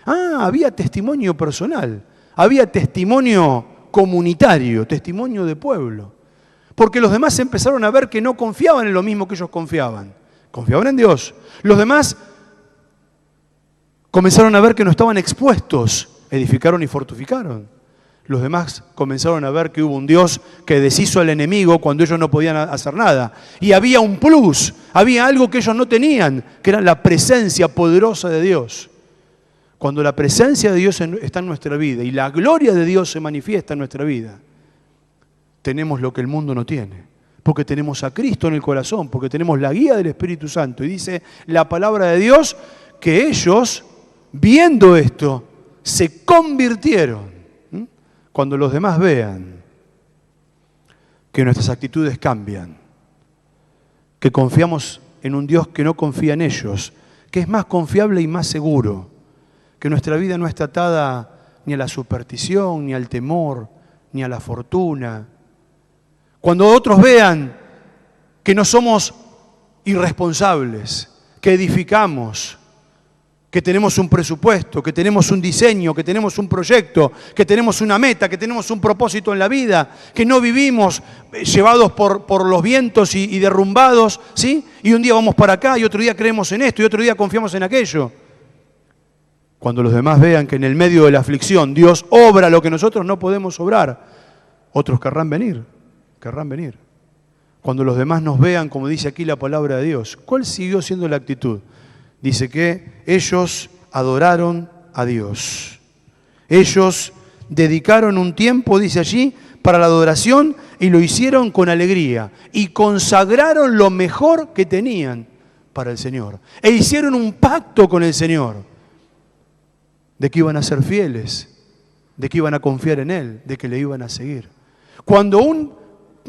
S2: Había testimonio personal, había testimonio comunitario, testimonio de pueblo. Porque los demás empezaron a ver que no confiaban en lo mismo que ellos confiaban. Confiaban en Dios. Los demás comenzaron a ver que no estaban expuestos, edificaron y fortificaron. Los demás comenzaron a ver que hubo un Dios que deshizo al enemigo cuando ellos no podían hacer nada. Y había un plus, había algo que ellos no tenían, que era la presencia poderosa de Dios. Cuando la presencia de Dios está en nuestra vida y la gloria de Dios se manifiesta en nuestra vida, tenemos lo que el mundo no tiene. Porque tenemos a Cristo en el corazón, porque tenemos la guía del Espíritu Santo. Y dice la palabra de Dios que ellos, viendo esto, se convirtieron. Cuando los demás vean que nuestras actitudes cambian, que confiamos en un Dios que no confía en ellos, que es más confiable y más seguro, que nuestra vida no está atada ni a la superstición, ni al temor, ni a la fortuna. Cuando otros vean que no somos irresponsables, que edificamos, que tenemos un presupuesto, que tenemos un diseño, que tenemos un proyecto, que tenemos una meta, que tenemos un propósito en la vida, que no vivimos llevados por los vientos y derrumbados, ¿sí? Y un día vamos para acá y otro día creemos en esto y otro día confiamos en aquello. Cuando los demás vean que en el medio de la aflicción Dios obra lo que nosotros no podemos obrar, otros querrán venir. Cuando los demás nos vean, como dice aquí la palabra de Dios, ¿cuál siguió siendo la actitud? Dice que ellos adoraron a Dios. Ellos dedicaron un tiempo, dice allí, para la adoración y lo hicieron con alegría. Y consagraron lo mejor que tenían para el Señor. E hicieron un pacto con el Señor de que iban a ser fieles, de que iban a confiar en Él, de que le iban a seguir. Cuando un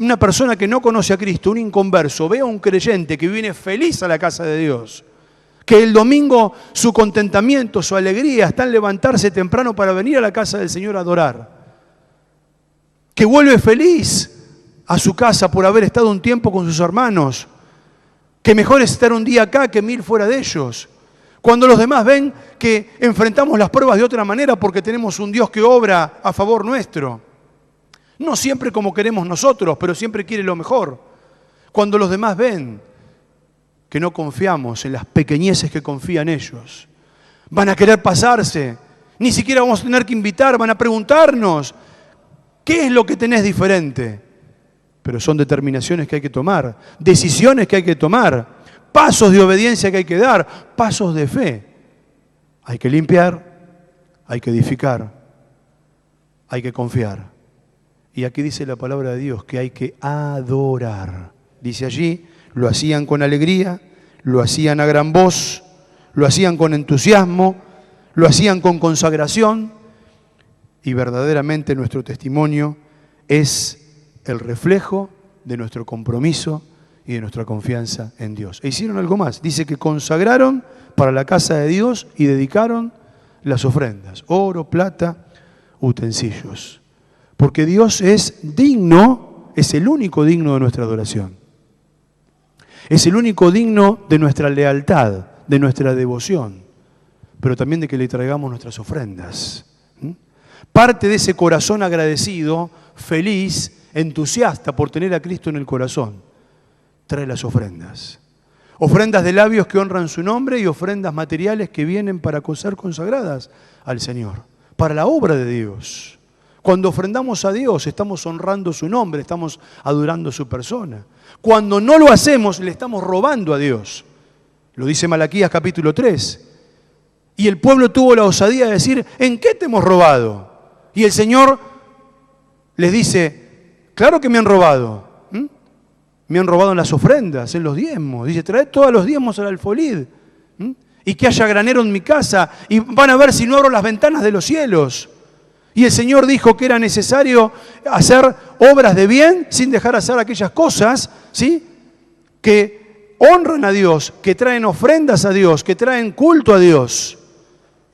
S2: una persona que no conoce a Cristo, un inconverso, ve a un creyente que viene feliz a la casa de Dios, que el domingo su contentamiento, su alegría está en levantarse temprano para venir a la casa del Señor a adorar, que vuelve feliz a su casa por haber estado un tiempo con sus hermanos, que mejor es estar un día acá que 1000 fuera de ellos. Cuando los demás ven que enfrentamos las pruebas de otra manera porque tenemos un Dios que obra a favor nuestro. No siempre como queremos nosotros, pero siempre quiere lo mejor. Cuando los demás ven que no confiamos en las pequeñeces que confían ellos, van a querer pasarse, ni siquiera vamos a tener que invitar, van a preguntarnos, ¿qué es lo que tenés diferente? Pero son determinaciones que hay que tomar, decisiones que hay que tomar, pasos de obediencia que hay que dar, pasos de fe. Hay que limpiar, hay que edificar, hay que confiar. Y aquí dice la palabra de Dios que hay que adorar. Dice allí, lo hacían con alegría, lo hacían a gran voz, lo hacían con entusiasmo, lo hacían con consagración. Y verdaderamente nuestro testimonio es el reflejo de nuestro compromiso y de nuestra confianza en Dios. E hicieron algo más. Dice que consagraron para la casa de Dios y dedicaron las ofrendas. Oro, plata, utensilios. Porque Dios es digno, es el único digno de nuestra adoración. Es el único digno de nuestra lealtad, de nuestra devoción, pero también de que le traigamos nuestras ofrendas. Parte de ese corazón agradecido, feliz, entusiasta por tener a Cristo en el corazón, trae las ofrendas. Ofrendas de labios que honran su nombre y ofrendas materiales que vienen para ser consagradas al Señor, para la obra de Dios. Cuando ofrendamos a Dios, estamos honrando su nombre, estamos adorando su persona. Cuando no lo hacemos, le estamos robando a Dios. Lo dice Malaquías capítulo 3. Y el pueblo tuvo la osadía de decir, ¿en qué te hemos robado? Y el Señor les dice, claro que me han robado. Me han robado en las ofrendas, en los diezmos. Dice, traed todos los diezmos al alfolid. Y que haya granero en mi casa. Y van a ver si no abro las ventanas de los cielos. Y el Señor dijo que era necesario hacer obras de bien sin dejar hacer aquellas cosas, ¿sí?, que honran a Dios, que traen ofrendas a Dios, que traen culto a Dios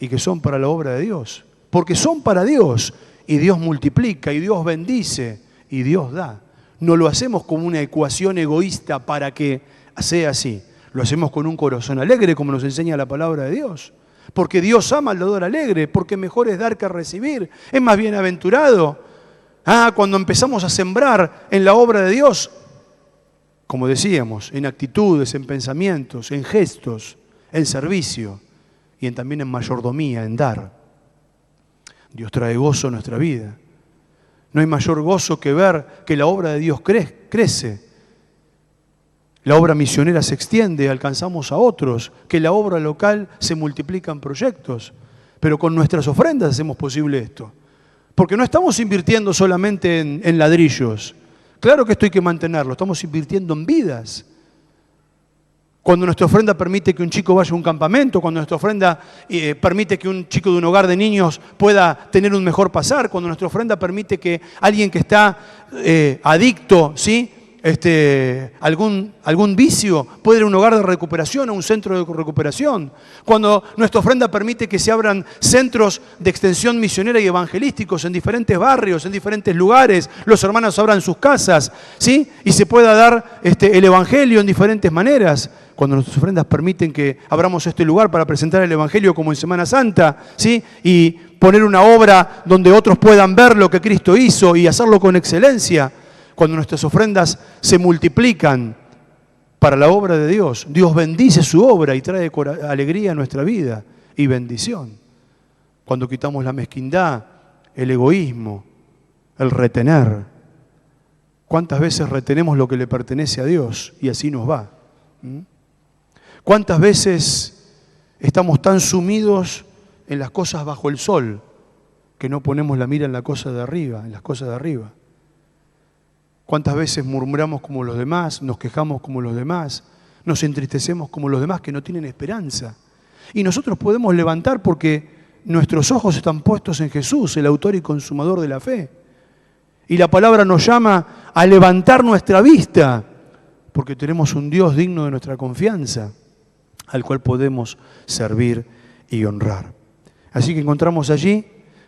S2: y que son para la obra de Dios. Porque son para Dios y Dios multiplica y Dios bendice y Dios da. No lo hacemos como una ecuación egoísta para que sea así. Lo hacemos con un corazón alegre, como nos enseña la palabra de Dios. Porque Dios ama al dador alegre, porque mejor es dar que recibir. Es más bienaventurado. Cuando empezamos a sembrar en la obra de Dios, como decíamos, en actitudes, en pensamientos, en gestos, en servicio y también en mayordomía, en dar. Dios trae gozo a nuestra vida. No hay mayor gozo que ver que la obra de Dios crece. La obra misionera se extiende, alcanzamos a otros, que la obra local se multiplica en proyectos. Pero con nuestras ofrendas hacemos posible esto. Porque no estamos invirtiendo solamente en ladrillos. Claro que esto hay que mantenerlo, estamos invirtiendo en vidas. Cuando nuestra ofrenda permite que un chico vaya a un campamento, cuando nuestra ofrenda permite que un chico de un hogar de niños pueda tener un mejor pasar, cuando nuestra ofrenda permite que alguien que está adicto, ¿sí?, algún vicio puede ir a un hogar de recuperación, a un centro de recuperación. Cuando nuestra ofrenda permite que se abran centros de extensión misionera y evangelísticos en diferentes barrios, en diferentes lugares, los hermanos abran sus casas, ¿sí?, y se pueda dar el evangelio en diferentes maneras. Cuando nuestras ofrendas permiten que abramos este lugar para presentar el evangelio como en Semana Santa, ¿sí?, y poner una obra donde otros puedan ver lo que Cristo hizo y hacerlo con excelencia. Cuando nuestras ofrendas se multiplican para la obra de Dios, Dios bendice su obra y trae alegría a nuestra vida y bendición. Cuando quitamos la mezquindad, el egoísmo, el retener. ¿Cuántas veces retenemos lo que le pertenece a Dios y así nos va? ¿Cuántas veces estamos tan sumidos en las cosas bajo el sol que no ponemos la mira en las cosas de arriba? ¿Cuántas veces murmuramos como los demás, nos quejamos como los demás, nos entristecemos como los demás que no tienen esperanza? Y nosotros podemos levantar porque nuestros ojos están puestos en Jesús, el autor y consumador de la fe. Y la palabra nos llama a levantar nuestra vista, porque tenemos un Dios digno de nuestra confianza, al cual podemos servir y honrar. Así que encontramos allí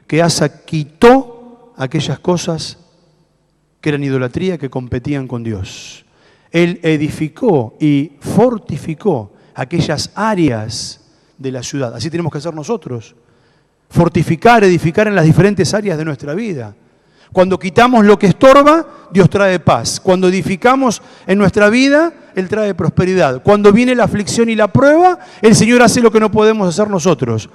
S2: que Asa quitó aquellas cosas que eran idolatría, que competían con Dios. Él edificó y fortificó aquellas áreas de la ciudad. Así tenemos que hacer nosotros. Fortificar, edificar en las diferentes áreas de nuestra vida. Cuando quitamos lo que estorba, Dios trae paz. Cuando edificamos en nuestra vida, Él trae prosperidad. Cuando viene la aflicción y la prueba, el Señor hace lo que no podemos hacer nosotros.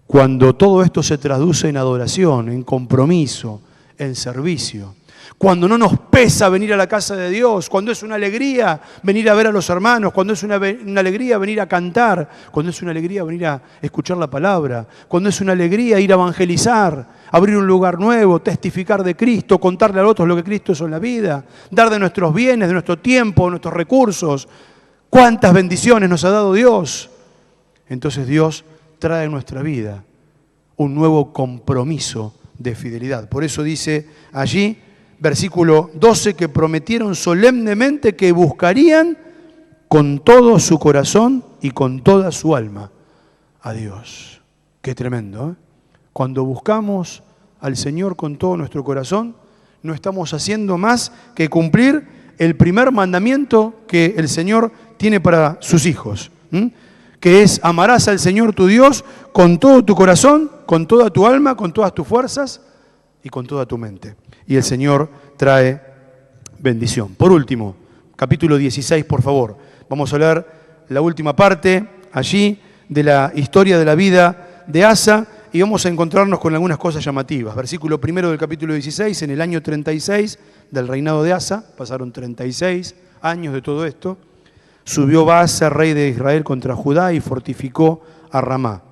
S2: Cuando todo esto se traduce en adoración, en compromiso, en servicio. Cuando no nos pesa venir a la casa de Dios, cuando es una alegría venir a ver a los hermanos, cuando es una alegría venir a cantar, cuando es una alegría venir a escuchar la palabra, cuando es una alegría ir a evangelizar, abrir un lugar nuevo, testificar de Cristo, contarle a otros lo que Cristo es en la vida, dar de nuestros bienes, de nuestro tiempo, de nuestros recursos. ¿Cuántas bendiciones nos ha dado Dios? Entonces Dios trae en nuestra vida un nuevo compromiso de fidelidad. Por eso dice allí, versículo 12, que prometieron solemnemente que buscarían con todo su corazón y con toda su alma a Dios. Qué tremendo, ¿eh? Cuando buscamos al Señor con todo nuestro corazón, no estamos haciendo más que cumplir el primer mandamiento que el Señor tiene para sus hijos, que es: amarás al Señor tu Dios con todo tu corazón, con toda tu alma, con todas tus fuerzas y con toda tu mente. Y el Señor trae bendición. Por último, capítulo 16, por favor. Vamos a leer la última parte allí de la historia de la vida de Asa y vamos a encontrarnos con algunas cosas llamativas. Versículo primero del capítulo 16, en el año 36 del reinado de Asa, pasaron 36 años de todo esto, subió Baasa, rey de Israel, contra Judá y fortificó a Ramá,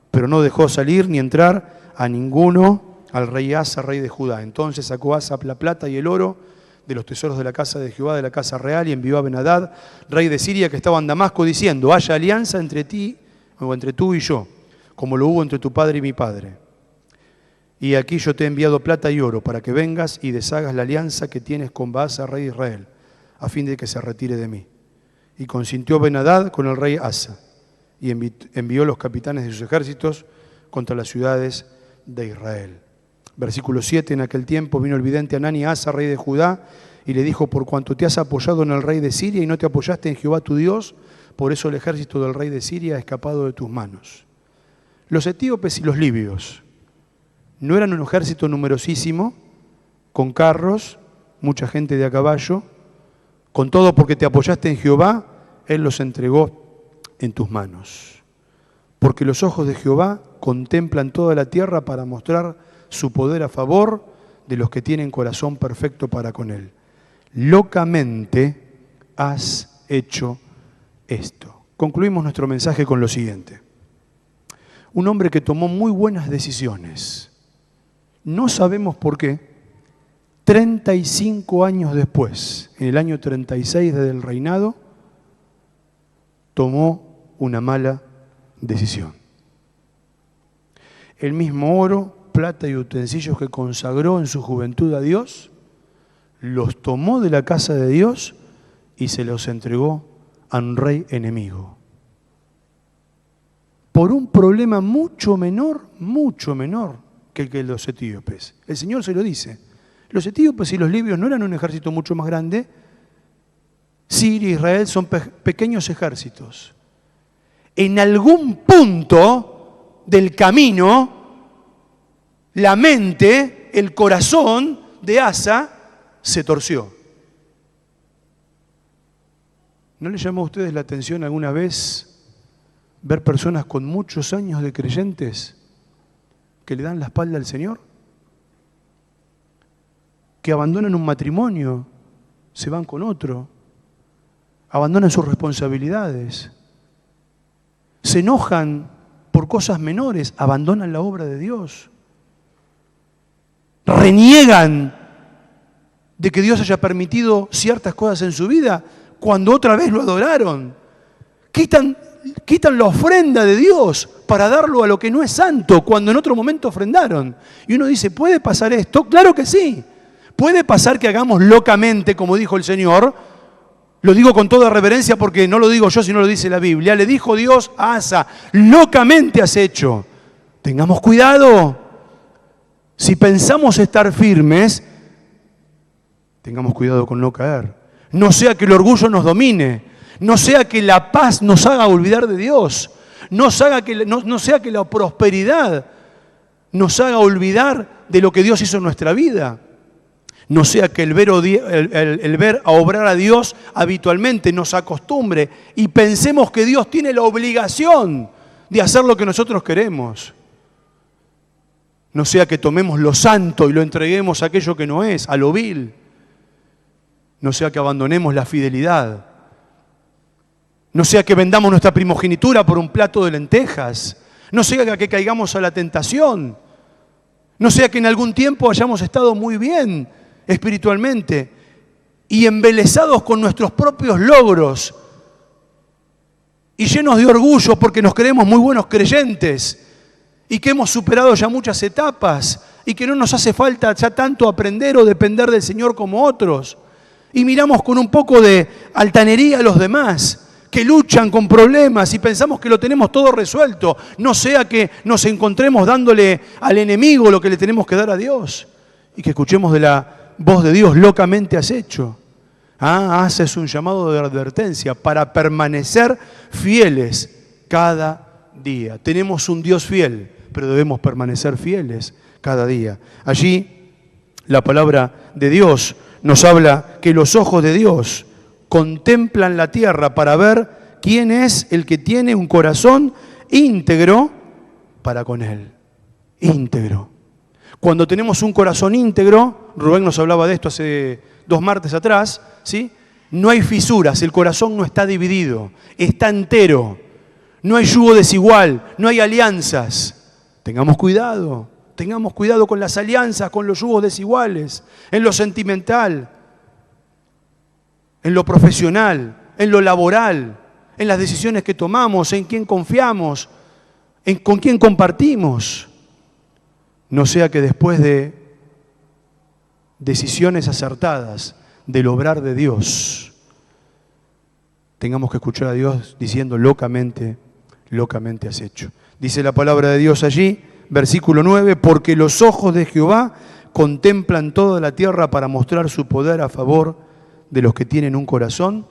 S2: pero no dejó salir ni entrar a ninguno al rey Asa, rey de Judá. Entonces sacó Asa la plata y el oro de los tesoros de la casa de Jehová, de la casa real, y envió a Ben-Hadad, rey de Siria, que estaba en Damasco, diciendo: haya alianza entre ti, o entre tú y yo, como lo hubo entre tu padre y mi padre. Y aquí yo te he enviado plata y oro, para que vengas y deshagas la alianza que tienes con Baasa, rey de Israel, a fin de que se retire de mí. Y consintió Ben-Hadad con el rey Asa, y envió los capitanes de sus ejércitos contra las ciudades de Israel. Versículo 7, en aquel tiempo vino el vidente Hanani a Asa, rey de Judá, y le dijo: por cuanto te has apoyado en el rey de Siria y no te apoyaste en Jehová tu Dios, por eso el ejército del rey de Siria ha escapado de tus manos. Los etíopes y los libios no eran un ejército numerosísimo, con carros, mucha gente de a caballo, con todo porque te apoyaste en Jehová, Él los entregó en tus manos. Porque los ojos de Jehová contemplan toda la tierra para mostrar su poder a favor de los que tienen corazón perfecto para con Él. Locamente has hecho esto. Concluimos nuestro mensaje con lo siguiente. Un hombre que tomó muy buenas decisiones. No sabemos por qué. 35 años después, en el año 36 del reinado, tomó una mala decisión. El mismo oro, plata y utensilios que consagró en su juventud a Dios, los tomó de la casa de Dios y se los entregó a un rey enemigo. Por un problema mucho menor que el que los etíopes. El Señor se lo dice. Los etíopes y los libios no eran un ejército mucho más grande. Siria e Israel son pequeños ejércitos. En algún punto del camino, la mente, el corazón de Asa se torció. ¿No les llamó a ustedes la atención alguna vez ver personas con muchos años de creyentes que le dan la espalda al Señor? Que abandonan un matrimonio, se van con otro, abandonan sus responsabilidades, se enojan por cosas menores, abandonan la obra de Dios. Reniegan de que Dios haya permitido ciertas cosas en su vida cuando otra vez lo adoraron. Quitan la ofrenda de Dios para darlo a lo que no es santo cuando en otro momento ofrendaron. Y uno dice, ¿puede pasar esto? Claro que sí. Puede pasar que hagamos locamente, como dijo el Señor. Lo digo con toda reverencia porque no lo digo yo, sino lo dice la Biblia. Le dijo Dios a Asa: locamente has hecho. Tengamos cuidado. Si pensamos estar firmes, tengamos cuidado con no caer. No sea que el orgullo nos domine. No sea que la paz nos haga olvidar de Dios. No sea que la prosperidad nos haga olvidar de lo que Dios hizo en nuestra vida. No sea que el ver a obrar a Dios habitualmente nos acostumbre y pensemos que Dios tiene la obligación de hacer lo que nosotros queremos. No sea que tomemos lo santo y lo entreguemos a aquello que no es, a lo vil. No sea que abandonemos la fidelidad. No sea que vendamos nuestra primogenitura por un plato de lentejas. No sea que caigamos a la tentación. No sea que en algún tiempo hayamos estado muy bien espiritualmente y embelesados con nuestros propios logros y llenos de orgullo porque nos creemos muy buenos creyentes y que hemos superado ya muchas etapas y que no nos hace falta ya tanto aprender o depender del Señor como otros. Y miramos con un poco de altanería a los demás que luchan con problemas y pensamos que lo tenemos todo resuelto. No sea que nos encontremos dándole al enemigo lo que le tenemos que dar a Dios y que escuchemos de la voz de Dios: locamente has hecho. Haces un llamado de advertencia para permanecer fieles cada día. Tenemos un Dios fiel, pero debemos permanecer fieles cada día. Allí la palabra de Dios nos habla que los ojos de Dios contemplan la tierra para ver quién es el que tiene un corazón íntegro para con Él. Íntegro. Cuando tenemos un corazón íntegro, Rubén nos hablaba de esto hace 2 martes atrás, ¿sí? No hay fisuras, el corazón no está dividido, está entero. No hay yugo desigual, no hay alianzas. Tengamos cuidado con las alianzas, con los yugos desiguales, en lo sentimental, en lo profesional, en lo laboral, en las decisiones que tomamos, en quién confiamos, con quién compartimos. No sea que después de decisiones acertadas del obrar de Dios, tengamos que escuchar a Dios diciendo: locamente has hecho. Dice la palabra de Dios allí, versículo 9: porque los ojos de Jehová contemplan toda la tierra para mostrar su poder a favor de los que tienen un corazón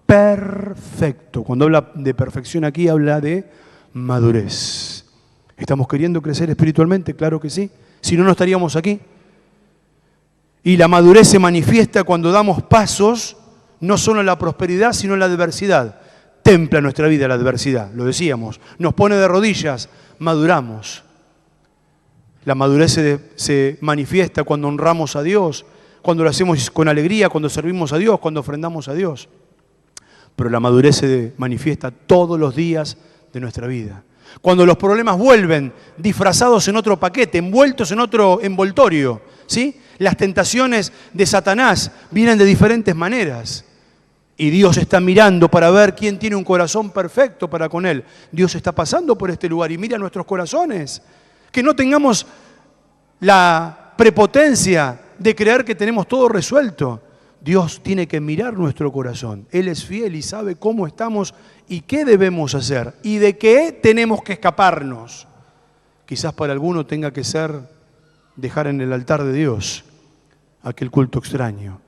S2: perfecto. Cuando habla de perfección aquí, habla de madurez. ¿Estamos queriendo crecer espiritualmente? Claro que sí. Si no, no estaríamos aquí. Y la madurez se manifiesta cuando damos pasos, no solo en la prosperidad, sino en la adversidad. Templa nuestra vida la adversidad, lo decíamos. Nos pone de rodillas, maduramos. La madurez se manifiesta cuando honramos a Dios, cuando lo hacemos con alegría, cuando servimos a Dios, cuando ofrendamos a Dios. Pero la madurez se manifiesta todos los días de nuestra vida. Cuando los problemas vuelven disfrazados en otro paquete, envueltos en otro envoltorio, ¿sí? Las tentaciones de Satanás vienen de diferentes maneras. Y Dios está mirando para ver quién tiene un corazón perfecto para con Él. Dios está pasando por este lugar y mira nuestros corazones. Que no tengamos la prepotencia de creer que tenemos todo resuelto. Dios tiene que mirar nuestro corazón. Él es fiel y sabe cómo estamos y qué debemos hacer y de qué tenemos que escaparnos. Quizás para alguno tenga que ser dejar en el altar de Dios aquel culto extraño.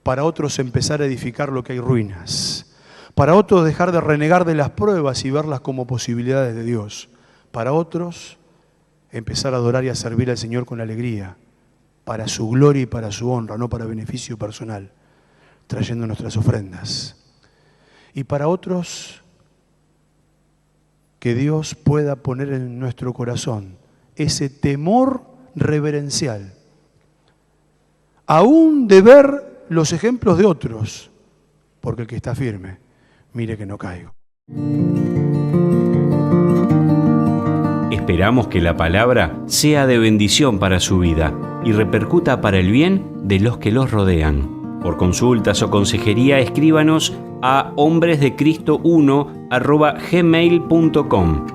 S2: Para otros empezar a edificar lo que hay ruinas. Para otros dejar de renegar de las pruebas y verlas como posibilidades de Dios. Para otros empezar a adorar y a servir al Señor con alegría, para su gloria y para su honra, no para beneficio personal, trayendo nuestras ofrendas. Y para otros, que Dios pueda poner en nuestro corazón ese temor reverencial, aún de ver los ejemplos de otros, porque el que está firme, mire que no caigo.
S1: Esperamos que la palabra sea de bendición para su vida y repercuta para el bien de los que los rodean. Por consultas o consejería, escríbanos a hombresdecristo1@gmail.com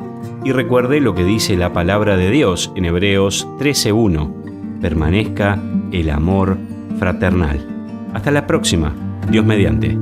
S1: y recuerde lo que dice la palabra de Dios en Hebreos 13:1. Permanezca el amor fraternal. Hasta la próxima, Dios mediante.